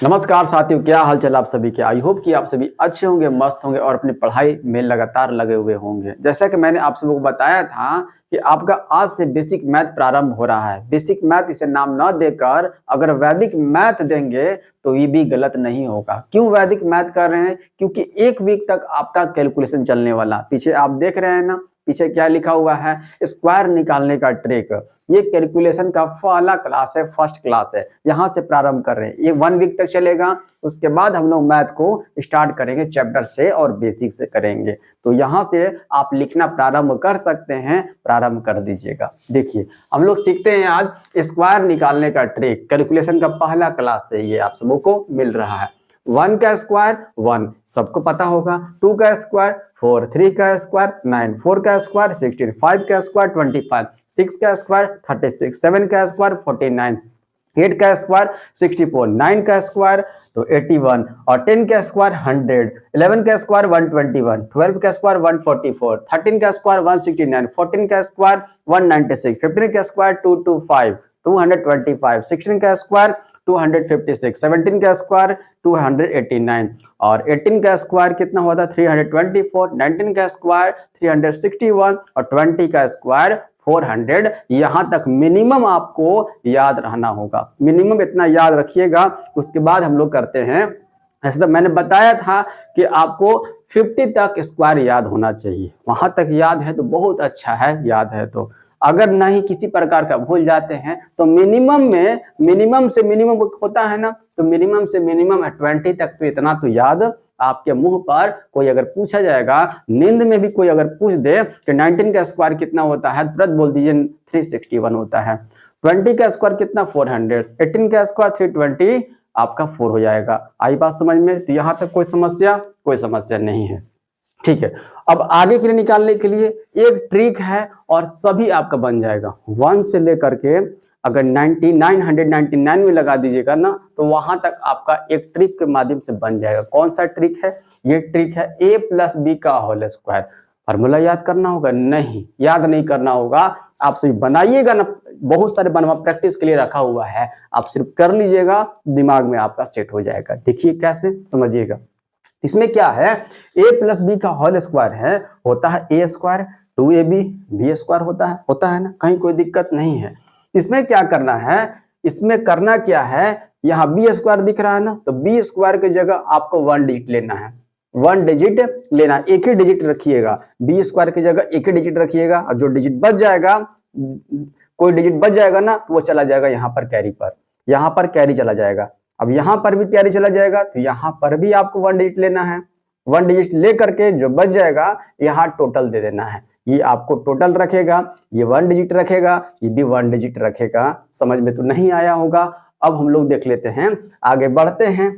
नमस्कार साथियों, क्या हाल चाल आप सभी के। आई होप कि आप सभी अच्छे होंगे, मस्त होंगे और अपनी पढ़ाई में लगातार लगे हुए होंगे। जैसा कि मैंने आप सबको बताया था कि आपका आज से बेसिक मैथ प्रारंभ हो रहा है। बेसिक मैथ इसे नाम न देकर अगर वैदिक मैथ देंगे तो ये भी गलत नहीं होगा। क्यों वैदिक मैथ कर रहे हैं? क्योंकि एक वीक तक आपका कैलकुलेशन चलने वाला। पीछे आप देख रहे हैं ना, पीछे क्या लिखा हुआ है, स्क्वायर निकालने का ट्रिक। ये कैलकुलेशन का पहला क्लास है, फर्स्ट क्लास है। यहाँ से प्रारंभ कर रहे हैं, ये 1 वीक तक चलेगा। उसके बाद हम लोग मैथ को स्टार्ट करेंगे चैप्टर से और बेसिक से करेंगे। तो यहाँ से आप लिखना प्रारंभ कर सकते हैं, प्रारंभ कर दीजिएगा। देखिए हम लोग सीखते हैं आज स्क्वायर निकालने का ट्रिक। कैलकुलेशन का पहला क्लास है, ये आप सबों को मिल रहा है। 1 का स्क्वायर 1 सबको पता होगा, 2 का स्क्वायर 4, 3 का स्क्वायर 9, 4 का स्क्वायर 16, 5 का स्क्वायर 25, 6 का स्क्वायर 36, 7 का स्क्वायर 49, 8 का स्क्वायर 64, 9 का स्क्वायर तो 81 और 10 का स्क्वायर 100, 11 का स्क्वायर 121, 12 का स्क्वायर 144, 13 का स्क्वायर 169, 14 का स्क्वायर 196, 15 का स्क्वायर 225, 225, 16 का स्क्वायर 256, 17 का स्क्वायर 289 और 18 का स्क्वायर कितना होता है 324, 19 का स्क्वायर 361 और 20 का स्क्वायर 400। यहाँ तक मिनिमम आपको याद रहना होगा। मिनिमम इतना याद रखिएगा। उसके बाद हम लोग करते हैं, ऐसे तो मैंने बताया था कि आपको 50 तक स्क्वायर याद होना चाहिए। वहां तक याद है तो बहुत अच्छा है, याद है तो। अगर नहीं किसी प्रकार का भूल जाते हैं तो मिनिमम से मिनिमम होता है ना, तो मिनिमम से मिनिमम 20 तक तो इतना तो याद आपके मुंह पर। कोई अगर पूछा जाएगा, नींद में भी कोई अगर पूछ दे कि 19 का स्क्वायर कितना होता है, तुरंत बोल दीजिए 361 होता है। 20 का स्क्वायर कितना 400, 18 का स्क्वायर 320 आपका 4 हो जाएगा। आई बात समझ में? तो यहाँ तक कोई समस्या नहीं है। ठीक है, अब आगे के लिए निकालने के लिए एक ट्रिक है और सभी आपका बन जाएगा। 1 से लेकर के अगर 999 में लगा दीजिएगा ना, तो वहां तक आपका एक ट्रिक के माध्यम से बन जाएगा। कौन सा ट्रिक है? ये ट्रिक है a प्लस बी का होल स्क्वायर। फॉर्मूला याद करना होगा? नहीं, याद नहीं करना होगा। आप सभी बनाइएगा ना, बहुत सारे बनवा प्रैक्टिस के लिए रखा हुआ है, आप सिर्फ कर लीजिएगा, दिमाग में आपका सेट हो जाएगा। देखिए कैसे, समझिएगा। इसमें क्या है, a प्लस बी का होल स्क्वायर है, होता है a square 2ab B square होता है ना, कहीं कोई दिक्कत नहीं है। इसमें क्या करना है, इसमें करना क्या है, यहाँ बी स्क्वायर दिख रहा है ना, तो बी स्क्वायर की जगह आपको 1 डिजिट लेना है। 1 डिजिट लेना, एक ही डिजिट रखिएगा। बी स्क्वायर की जगह एक ही डिजिट रखिएगा और जो डिजिट बच जाएगा, कोई डिजिट बच जाएगा ना, तो वो चला जाएगा यहाँ पर कैरी पर, यहाँ पर कैरी चला जाएगा। अब यहाँ पर भी कैरी चला जाएगा, तो यहाँ पर भी आपको 1 डिजिट लेना है। 1 डिजिट ले करके जो बच जाएगा यहाँ टोटल दे देना है। ये आपको टोटल रखेगा, ये 1 डिजिट रखेगा, ये भी 1 डिजिट रखेगा। समझ में तो नहीं आया होगा। अब हम लोग देख लेते हैं, आगे बढ़ते हैं।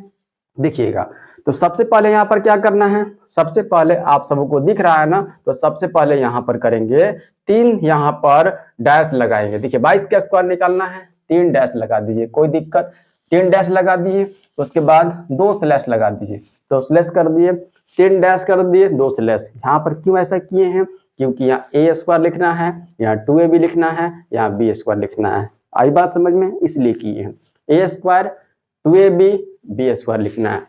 देखिएगा, तो सबसे पहले यहाँ पर क्या करना है, सबसे पहले आप सबको दिख रहा है ना, तो सबसे पहले यहाँ पर करेंगे 3, यहाँ पर डैश लगाएंगे। देखिए 22 का स्क्वायर निकालना है, 3 डैश लगा दीजिए, कोई दिक्कत। 3 डैश लगा दिए, उसके बाद 2 स्लैश लगा दीजिए, तो स्लैश कर दिए, 3 डैश कर दिए, 2 स्लैश। यहाँ पर क्यों ऐसा किए हैं, क्योंकि यहाँ a स्क्वायर लिखना है, यहाँ 2ab लिखना है, यहाँ b स्क्वायर लिखना है। आई बात समझ में? इसलिए किए हैं। a square 2ab b square लिखना है।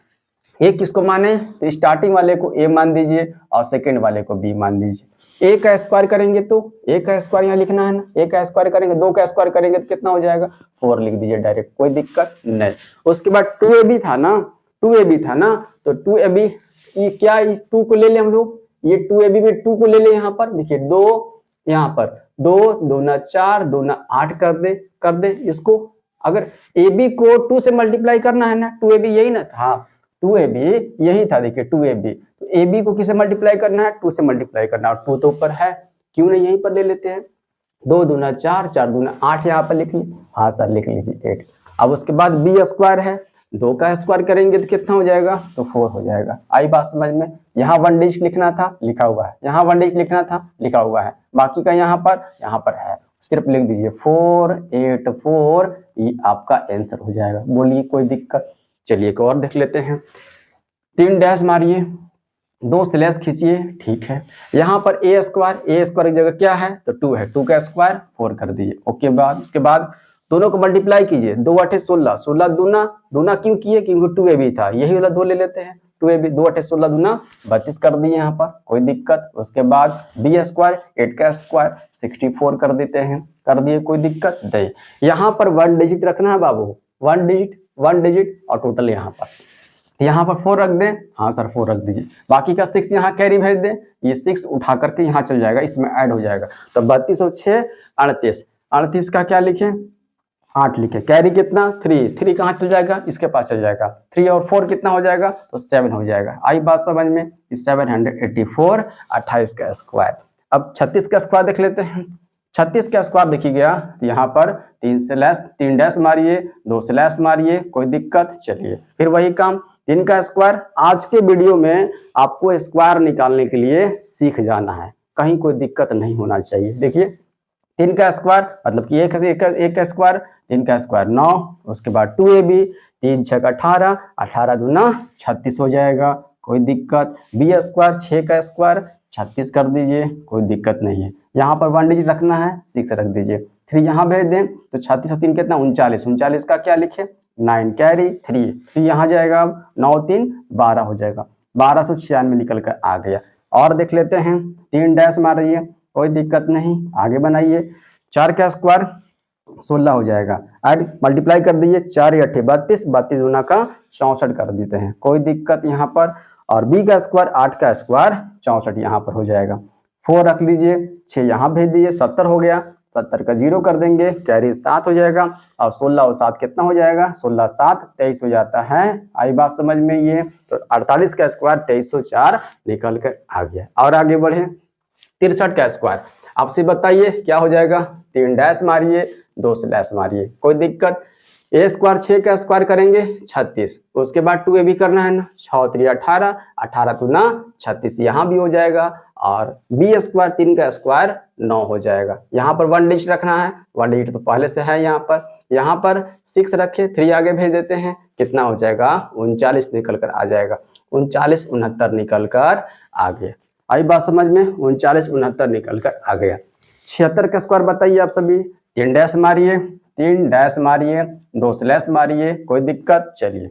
ए किसको माने, तो स्टार्टिंग वाले को a मान दीजिए और सेकेंड वाले को b मान दीजिए। a का स्क्वायर करेंगे तो a का स्क्वायर यहाँ लिखना है ना, a का स्क्वायर करेंगे, 2 का स्क्वायर करेंगे तो कितना हो जाएगा 4 लिख दीजिए डायरेक्ट, कोई दिक्कत नहीं। उसके बाद 2ab था ना, 2ab था ना, तो 2ab ये क्या, इस 2 को ले ले हम लोग, ये 2ab में 2 को ले ले। यहाँ पर देखिए 2, यहाँ पर 2 दूना 4 दूना 8 कर दे इसको। अगर ab को 2 से मल्टीप्लाई करना है ना, 2ab यही ना था, 2ab यही था। देखिए 2ab, तो ab को किसे मल्टीप्लाई करना है, 2 से मल्टीप्लाई करना है, और 2 तो ऊपर है, क्यों नहीं यहीं पर ले लेते हैं। 2 दूना 4, 4 दूना 8 यहाँ पर लिख ली, हाँ सर लिख लीजिए 8। अब उसके बाद बी स्क्वायर है, 2 का स्क्वायर करेंगे तो कितना हो जाएगा, तो 4 हो जाएगा। आई बात समझ में? यहाँ 1 डिजिट लिखना था, लिखा हुआ है, यहाँ 1 डिजिट लिखना था, लिखा हुआ है, बाकी का यहाँ पर है, सिर्फ लिख दीजिए 484, ये आपका आंसर हो जाएगा। बोलिए कोई दिक्कत? चलिए एक और देख लेते हैं। 3 डैश मारिए, 2 स्लैश खींचिए, ठीक है। यहाँ पर a स्क्वायर की जगह क्या है, तो 2 है, 2 का स्क्वायर 4 कर दीजिए। ओके बाद उसके बाद दोनों को मल्टीप्लाई कीजिए, 2 8 16, 16 दूना, दूना क्यों किए क्योंकि 2ab था, यही वाला 2 ले लेते हैं, 2ab 2 8 16 दूना 32 कर दिए यहाँ पर, कोई दिक्कत। उसके बाद b स्क्वायर 8 का स्क्वायर 64 कर देते हैं, कर दिए, कोई दिक्कत नहीं। यहाँ पर 1 डिजिट रखना है बाबू, 1 डिजिट और टोटल यहाँ पर 4 रख दें, हाँ सर 4 रख दीजिए, बाकी का 6 यहाँ कैरी भेज दें, ये 6 उठा करके यहाँ चल जाएगा, इसमें ऐड हो जाएगा, तो 32 और 6 38, 38 का क्या लिखें 8 लिखे, कैरी कितना 3 कहाँ चल जाएगा, इसके पास चल जाएगा, 3 और 4 कितना हो जाएगा तो 7 हो जाएगा। आई बात समझ में, 784 28 का स्क्वायर। अब 36 का स्क्वायर देख लेते हैं, 36 का स्क्वायर देखिएगा, यहाँ पर 3 डैश मारिए, 2 स्लैश मारिए, कोई दिक्कत। चलिए फिर वही काम 3 का स्क्वायर। आज के वीडियो में आपको स्क्वायर निकालने के लिए सीख जाना है, कहीं कोई दिक्कत नहीं होना चाहिए। देखिए 3 का स्क्वायर मतलब कि एक का स्क्वायर, 3 का स्क्वायर 9, उसके बाद 2ab, 3 6 का 18, 18 दूना 36 हो जाएगा, कोई दिक्कत। b स्क्वायर 6 का स्क्वायर 36 कर दीजिए, कोई दिक्कत नहीं है। यहाँ पर 1 डिजिट रखना है, 6 रख दीजिए, 3 यहाँ भेज दें तो 36 और 3 कितना 39, 39 का क्या लिखे 9 कैरी 3 यहाँ जाएगा, अब 9 3 12 हो जाएगा, 1296 निकल कर आ गया। और देख लेते हैं, 3 डैश मारिए, कोई दिक्कत नहीं, आगे बनाइए। 4 का स्क्वायर 16 हो जाएगा, ऐड मल्टीप्लाई कर दीजिए, 4 8 32, 32 गुना का 64 कर देते हैं, कोई दिक्कत यहाँ पर। और b का स्क्वायर 8 का स्क्वायर 64 यहाँ पर हो जाएगा, 4 रख लीजिए, 6 यहाँ भेज दीजिए, 70 हो गया, 70 का 0 कर देंगे, कैरी 7 हो जाएगा, और 16 और 7 कितना हो जाएगा 16 7 23 हो जाता है। आई बात समझ में ये, तो 48 का स्क्वायर 2304 निकल कर आ गया। और आगे बढ़े, 63 का स्क्वायर आपसे बताइए क्या हो जाएगा, 3 डैश मारिए, 2 स्लैश मारिए, कोई दिक्कत। a स्क्वायर 6 का स्क्वायर करेंगे 36, उसके बाद 2ab करना है ना, 6 3 18, 18 दूना 36 यहाँ भी हो जाएगा, और b स्क्वायर 3 का स्क्वायर 9 हो जाएगा। यहाँ पर 1 डिजिट रखना है, 1 डिजिट तो पहले से है, यहाँ पर 6 रखे, 3 आगे भेज देते हैं, कितना हो जाएगा 39 निकल कर आ जाएगा, 39 69 निकल कर आ गया। आई बात समझ में, 39 69 निकल कर आ गया। 76 का स्क्वायर बताइए आप सभी, 3 डैश मारिए, 3 डैश मारिए, 2 स्लैश मारिए, कोई दिक्कत। चलिए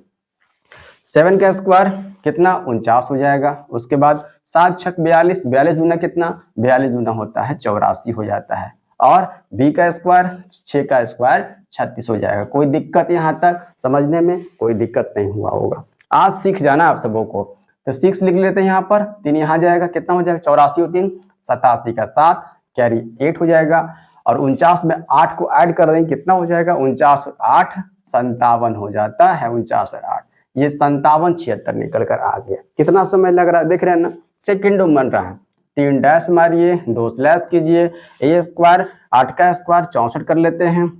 7 का स्क्वायर कितना 49 हो जाएगा, उसके बाद 7 6 42, 42 दूना कितना 42 दूना होता है 84 हो जाता है, और b का स्क्वायर 6 का स्क्वायर 36 हो जाएगा, कोई दिक्कत यहाँ तक समझने में कोई दिक्कत नहीं हुआ होगा। आज सीख जाना आप सबों को, तो 6 लिख लेते हैं यहाँ पर, 3 यहाँ जाएगा, कितना हो जाएगा 84 और 3 87 का 7 कैरी 8 हो जाएगा, और 49 में 8 को ऐड कर देंगे, कितना हो जाएगा 49 8 57 हो जाता है, 49 और 8 ये 57 76 निकल कर आ गया। कितना समय लग रहा है देख रहे हैं ना, सेकंडों में बन रहा है। 3 डैश मारिए, 2 स्लैश कीजिए, a स्क्वायर 8 का स्क्वायर 64 कर लेते हैं,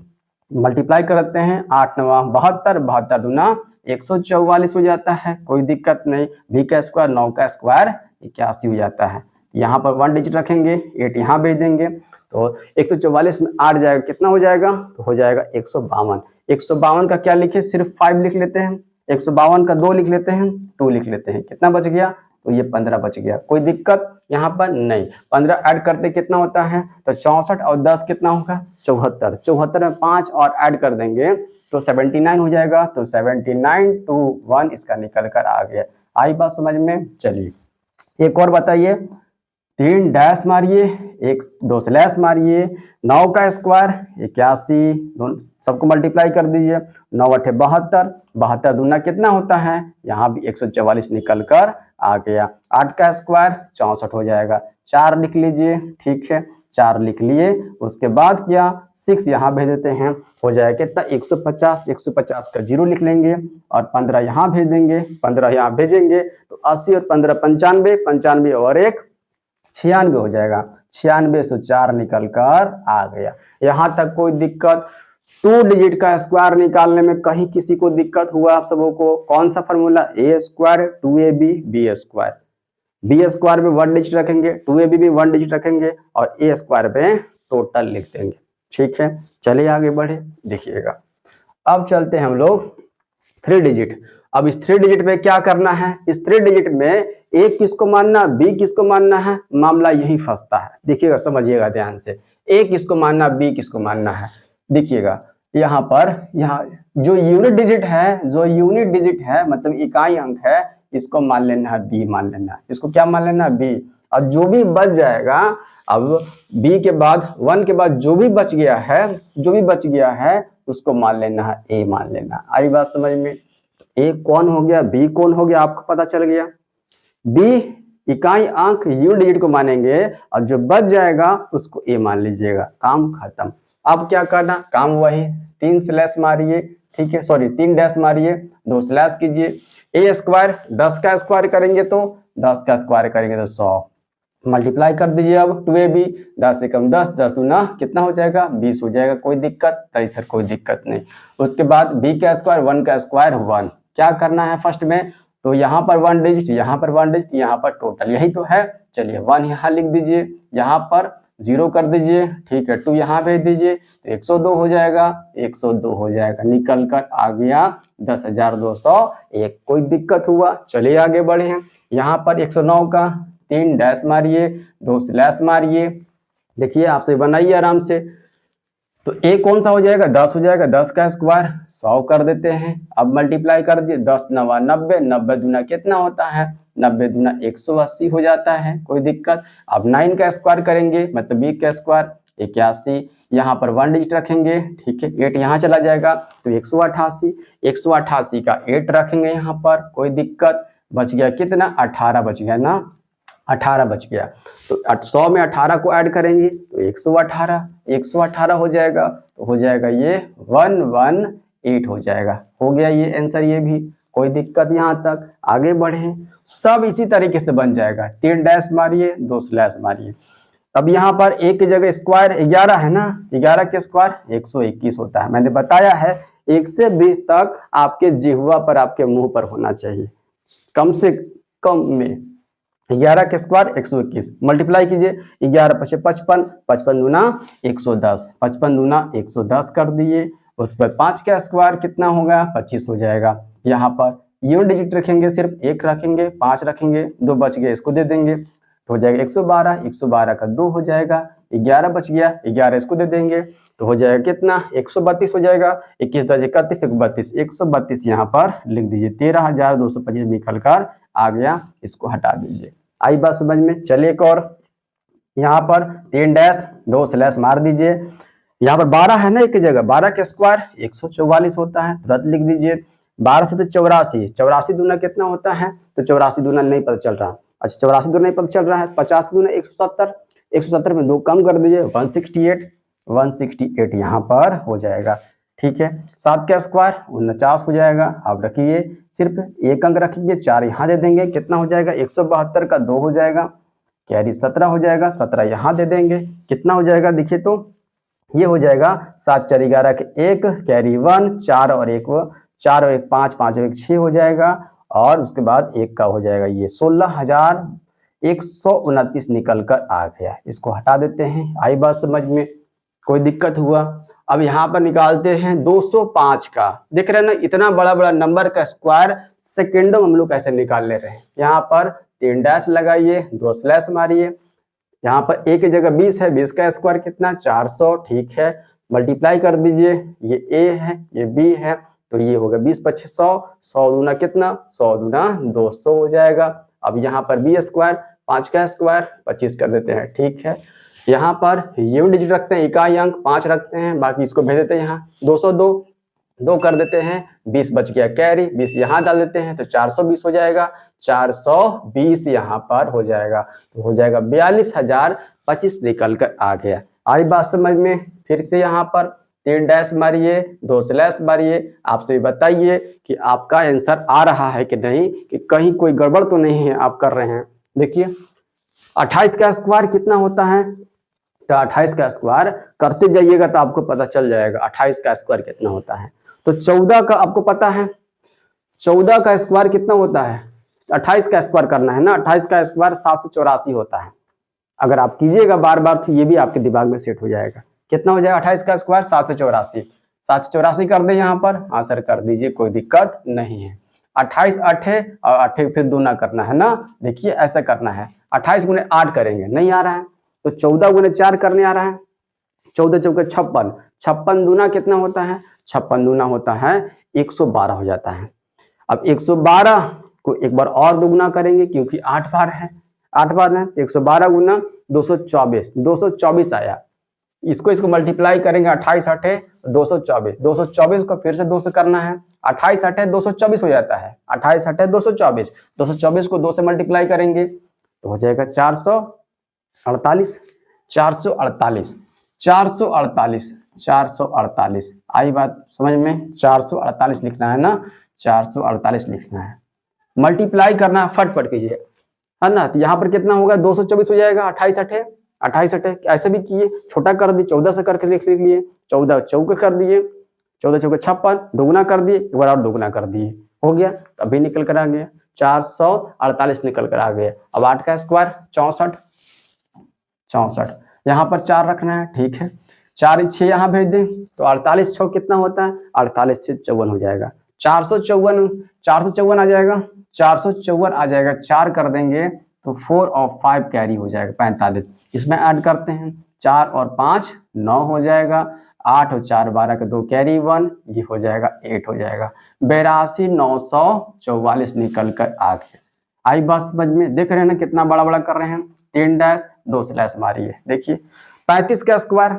मल्टीप्लाई करते हैं, 8 9 72, 72 दूना 144 हो जाता है, कोई दिक्कत नहीं। b का स्क्वायर 9 का स्क्वायर 81 हो जाता है, यहाँ पर 1 डिजिट रखेंगे, 8 यहाँ भेज देंगे, तो 144 में 8 जाएगा, कितना हो जाएगा तो हो जाएगा 152। 152 का क्या लिखे, सिर्फ 5 लिख लेते हैं, 152 का 2 लिख लेते हैं, 2 लिख लेते हैं, कितना बच गया तो ये 15 बच गया, कोई दिक्कत यहाँ पर नहीं। 15 ऐड करते कितना होता है तो 64 और 10 कितना होगा 74, 74 में 5 और ऐड कर देंगे तो 79 हो जाएगा, तो 79 to 1 इसका निकल कर आ गया। आई बात समझ में। चलिए एक और बताइए, 3 डैश मारिए, 2 स्लैश मारिए, 9 का स्क्वायर 81, सबको मल्टीप्लाई कर दीजिए, 9 8 72, 72 दूना कितना होता है, यहाँ भी 144 निकल कर आ गया। 8 का स्क्वायर 64 हो जाएगा, 4 लिख लीजिए, ठीक है 4 लिख लिए, उसके बाद क्या 6 यहाँ भेज देते हैं, हो जाएगा कितना 150, 150 का 0 लिख लेंगे, और 15 यहाँ भेज देंगे, 15 यहाँ भेजेंगे तो 80 और 15 95, 95 और 1 96 हो जाएगा, 96 से 4 निकल कर आ गया। यहाँ तक कोई दिक्कत। 2 डिजिट का स्क्वायर निकालने में कहीं किसी को दिक्कत हुआ आप सबों को, कौन सा formula, a square 2ab b square, b square में 1 डिजिट रखेंगे, 2ab भी 1 डिजिट रखेंगे, और a स्क्वायर में टोटल लिख देंगे, ठीक है। चलिए आगे बढ़े, देखिएगा अब चलते हैं हम लोग 3 डिजिट। अब इस 3 डिजिट में क्या करना है, इस 3 डिजिट में a किसको मानना b किसको मानना है, मामला यही फंसता है। देखिएगा समझिएगा ध्यान से, a किसको मानना b किसको मानना है। देखिएगा यहाँ पर यहाँ जो यूनिट डिजिट है मतलब इकाई अंक है, इसको मान लेना है बी, मान लेना है इसको, क्या मान लेना है बी। और जो भी बच जाएगा, अब बी के बाद 1 के बाद जो भी बच गया है उसको मान लेना है ए, मान लेना। आई बात समझ में? ए कौन हो गया, बी कौन हो गया, आपको पता चल गया। बी इकाई अंक यूनिट डिजिट को मानेंगे और जो बच जाएगा उसको ए मान लीजिएगा, काम खत्म। अब क्या करना, काम वही 3 स्लैश मारिए, ठीक है, सॉरी 3 डैश मारिए, 2 स्लैश कीजिए। ए स्क्वायर 10 का स्क्वायर करेंगे तो 10 का स्क्वायर करेंगे तो 100, मल्टीप्लाई कर दीजिए। अब 2ab 10 एकम 10, 10 दूना कितना हो जाएगा 20 हो जाएगा, कोई दिक्कत नहीं सर, कोई दिक्कत नहीं। उसके बाद b का स्क्वायर 1 का स्क्वायर 1, क्या करना है फर्स्ट में, तो यहाँ पर 1 डिजिट, यहाँ पर 1 डिजिट, यहाँ पर टोटल, यही तो है। चलिए 1 यहाँ लिख दीजिए, यहाँ पर 0 कर दीजिए, ठीक है, 2 यहाँ भेज दीजिए तो 102 हो जाएगा, 102 हो जाएगा, निकल कर आ गया 10,201। कोई दिक्कत हुआ? चलिए आगे बढ़े हैं। यहाँ पर 109 का 3 डैश मारिए, 2 स्लैश मारिए, देखिए आपसे बनाइए आराम से। तो ए कौन सा हो जाएगा, 10 हो जाएगा, 10 का स्क्वायर 100 कर देते हैं। अब मल्टीप्लाई कर दिए, 10 9 90, 90 दूना कितना होता है, 90 दूना 180 हो जाता है, कोई दिक्कत। अब 9 का स्क्वायर करेंगे मतलब बी का स्क्वायर 81, यहाँ पर 1 डिजिट रखेंगे, ठीक है, 8 यहाँ चला जाएगा तो 188, 188 का 8 रखेंगे यहाँ पर, कोई दिक्कत। बच गया कितना, 18 बच गया ना, 18 बच गया। तो 100 में 18 को ऐड करेंगे तो 118 हो जाएगा, तो हो जाएगा ये 118 हो जाएगा। हो गया ये आंसर, ये भी कोई दिक्कत यहाँ तक। आगे बढ़े, सब इसी तरीके से बन जाएगा। 3 डैश मारिए, 2 स्लैश मारिए। अब यहाँ पर एक की जगह स्क्वायर 11 है ना, 11 के स्क्वायर 121 होता है। मैंने बताया है 1 से 20 तक आपके जिह्वा पर, आपके मुंह पर होना चाहिए कम से कम में। 11 के स्क्वायर 121, मल्टीप्लाई कीजिए, 11 पचे 55, 55 दूना 110, 55 दूना 110 कर दिए। उस पर 5 का स्क्वायर कितना होगा, 25 हो जाएगा। यहाँ पर यूनिट डिजिट रखेंगे, सिर्फ 1 रखेंगे, 5 रखेंगे, 2 बच गए इसको दे देंगे तो हो जाएगा 112, 112 का 2 हो जाएगा, 11 बच गया, 11 इसको दे देंगे तो हो जाएगा कितना, 132 हो जाएगा। 21 10 31 132, 132 यहाँ पर लिख दीजिए, 13,225 निकल कर आ गया, इसको हटा दीजिए। आई बात समझ में? चलिए एक और, यहाँ पर 3 डैश 2 स्लैश मार दीजिए। यहाँ पर 12 है ना एक जगह, 12 के स्क्वायर 144 होता है, तुरंत लिख दीजिए। 12 से तो 84, 84 दूना कितना होता है, तो 84 दूना नहीं पता चल रहा, अच्छा 84 दूना नहीं पता चल रहा है, 50 दूना 170, 170 में 2 कम कर दीजिए, 168, 168 यहाँ पर हो जाएगा, ठीक है। 7 का स्क्वायर 49 हो जाएगा। अब रखिए, सिर्फ 1 अंक रखिए, 4 यहाँ दे देंगे, कितना हो जाएगा, 172 का 2 हो जाएगा, कैरी 17 हो जाएगा, 17 यहाँ दे देंगे, कितना हो जाएगा, देखिए तो ये हो जाएगा 7 4 11 के 1, कैरी 1, 4 और 1 5, 5 और 1 6 हो जाएगा, और उसके बाद 1 का हो जाएगा ये 16,129 निकल कर आ गया। इसको हटा देते हैं। आई बात समझ में? कोई दिक्कत हुआ? अब यहाँ पर निकालते हैं 205 का, देख रहे हैं ना, इतना बड़ा बड़ा नंबर का स्क्वायर सेकेंडों में हम लोग कैसे निकाल ले रहे हैं। यहाँ पर 3 डैश लगाइए, 2 स्लैश मारिए, यहाँ पर a की जगह 20 है, 20 का स्क्वायर कितना, 400, ठीक है, मल्टीप्लाई कर दीजिए, ये a है, ये b है, तो ये होगा 20 25 100, 100 दूना कितना, 100 दूना 200 हो जाएगा। अब यहाँ पर b स्क्वायर 5 का स्क्वायर 25 कर देते हैं, ठीक है। यहाँ पर यूनिट डिजिट रखते हैं, इकाई अंक 5 रखते हैं, बाकी इसको भेज देते हैं यहाँ, 202, 2 कर देते हैं, 20 बच गया, कैरी 20 यहाँ डाल देते हैं तो 420 हो जाएगा, 420 यहाँ पर हो जाएगा, तो हो जाएगा 42,025 निकल कर आ गया। आई बात समझ में? फिर से यहाँ पर 3 डैश मारिए, 2 स्लैश मारिए, आपसे बताइए कि आपका आंसर आ रहा है कि नहीं, कि कहीं कोई गड़बड़ तो नहीं है आप कर रहे हैं। देखिए 28 का स्क्वायर कितना होता है, तो 28 का स्क्वायर करते जाइएगा तो आपको पता चल जाएगा 28 का स्क्वायर कितना होता है। तो 14 का आपको पता है, 14 का स्क्वायर कितना होता है, 28 का स्क्वायर करना है ना, 28 का स्क्वायर 784 होता है। अगर आप कीजिएगा बार बार तो ये भी आपके दिमाग में सेट हो जाएगा। कितना हो जाएगा 28 का स्क्वायर, 784, 784 कर दे यहाँ पर, हाँ सर कर दीजिए, कोई दिक्कत नहीं है। 28 8 है और 8 फिर दूना करना है ना, देखिए ऐसा करना है, 28 गुने 8 करेंगे, नहीं आ रहा है, तो 14 गुने 4 करने आ रहा है, 14 चौके 56, 56 दूना कितना होता है, 56 दूना होता है 112 हो जाता है। अब 112 को एक बार और दुगुना करेंगे क्योंकि 8 बार है, 8 बार है, 112 गुना 224, 224 आया। इसको मल्टीप्लाई करेंगे, 28 8 224, 224 को फिर से 2 से करना है, 28 8 224 हो जाता है, 28 8 224, 224 को 2 से मल्टीप्लाई करेंगे तो हो जाएगा 448, 448, 448, 448। आई बात समझ में, 448 लिखना है ना, 448 लिखना है, मल्टीप्लाई करना है, फटफट कीजिए, है ना। तो यहाँ पर कितना होगा, 224 हो जाएगा, 28 8 28 8 ऐसे भी किए, छोटा कर दिए, 14 से करके लिख लिए, 14 चौके कर दिए, 14 चौके 56, दोगुना कर दिए, एक बार और दोगुना कर दिए, हो गया, अभी निकल कर आ गया 448 निकल कर आ गया। अब 8 का स्क्वायर 64, 64 यहाँ पर 4 रखना है, ठीक है, 4 6 यहाँ भेज दें तो 48 6 कितना होता है, 48 से 54 हो जाएगा, 454 आ जाएगा, 454 आ जाएगा, 4 कर देंगे तो 4 और 5 कैरी हो जाएगा 45। इसमें ऐड करते हैं, 4 और 5 9 हो जाएगा, 8 और 4 12 के 2 कैरी 1, ये हो जाएगा 8 हो जाएगा, 82 944 निकल कर आ गया। आई बात समझ में, देख रहे हैं ना कितना बड़ा बड़ा कर रहे हैं, 3 डैश 2 स्लैश मारिए, देखिए 35 का स्क्वायर,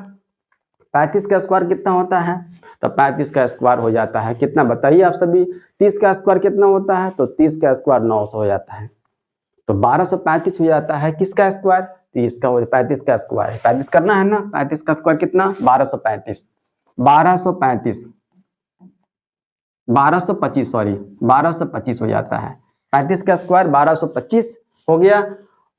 35 का स्क्वायर कितना होता है, तो 35 का स्क्वायर हो जाता है कितना बताइए आप सभी, 30 का स्क्वायर कितना होता है, तो 30 का स्क्वायर 900 हो जाता है, तो 1235 हो जाता है, किसका स्क्वायर, 30 का, 35 का स्क्वायर, 35 करना है ना, 35 का स्क्वायर कितना, 1235, 1235, 1225 सॉरी 1225 हो जाता है, 35 का स्क्वायर 1225 हो गया।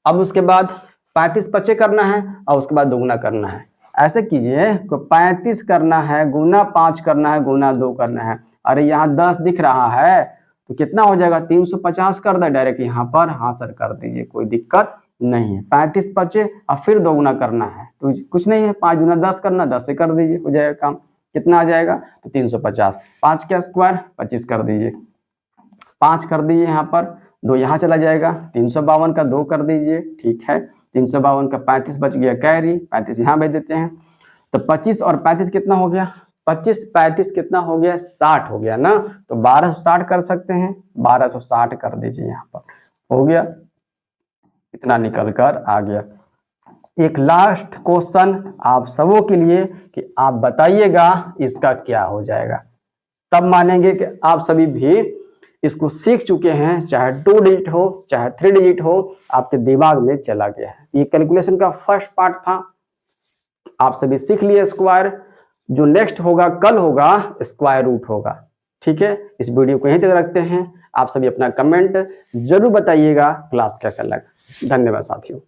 अब उसके बाद 35 पचे करना है और उसके बाद दोगुना करना है, ऐसे कीजिए, 35 करना है, गुना 5 करना है, गुना 2 करना है, अरे यहाँ 10 दिख रहा है तो कितना हो जाएगा, 350 कर दे डायरेक्ट यहाँ पर, हाँ सर कर दीजिए, कोई दिक्कत नहीं है, 35 बचे और फिर दोगुना करना है तो कुछ नहीं है, 5 गुना 10 करना, 10 से कर दीजिए, हो जाएगा काम, कितना आ जाएगा, तो 350, 5 का स्क्वायर 25 कर दीजिए, 5 कर दीजिए, यहाँ पर 2 यहाँ चला जाएगा, 352 का 2 कर दीजिए, ठीक है, 352 का 35 बच गया कैरी, 35 यहाँ भेज देते हैं, तो 25 और 35 कितना हो गया, 25 35 कितना हो गया, 60 हो गया ना, तो 1260 कर सकते हैं, 1260 कर दीजिए, यहाँ पर हो गया, इतना निकल कर आ गया। एक लास्ट क्वेश्चन आप सबों के लिए कि आप बताइएगा इसका क्या हो जाएगा, तब मानेंगे कि आप सभी भी इसको सीख चुके हैं, चाहे 2 डिजिट हो चाहे 3 डिजिट हो, आपके दिमाग में चला गया है। ये कैलकुलेशन का फर्स्ट पार्ट था, आप सभी सीख लिए स्क्वायर, जो नेक्स्ट होगा कल होगा स्क्वायर रूट होगा, ठीक है। इस वीडियो को यहीं तक रखते हैं, आप सभी अपना कमेंट जरूर बताइएगा क्लास कैसा लगा। धन्यवाद साथियों।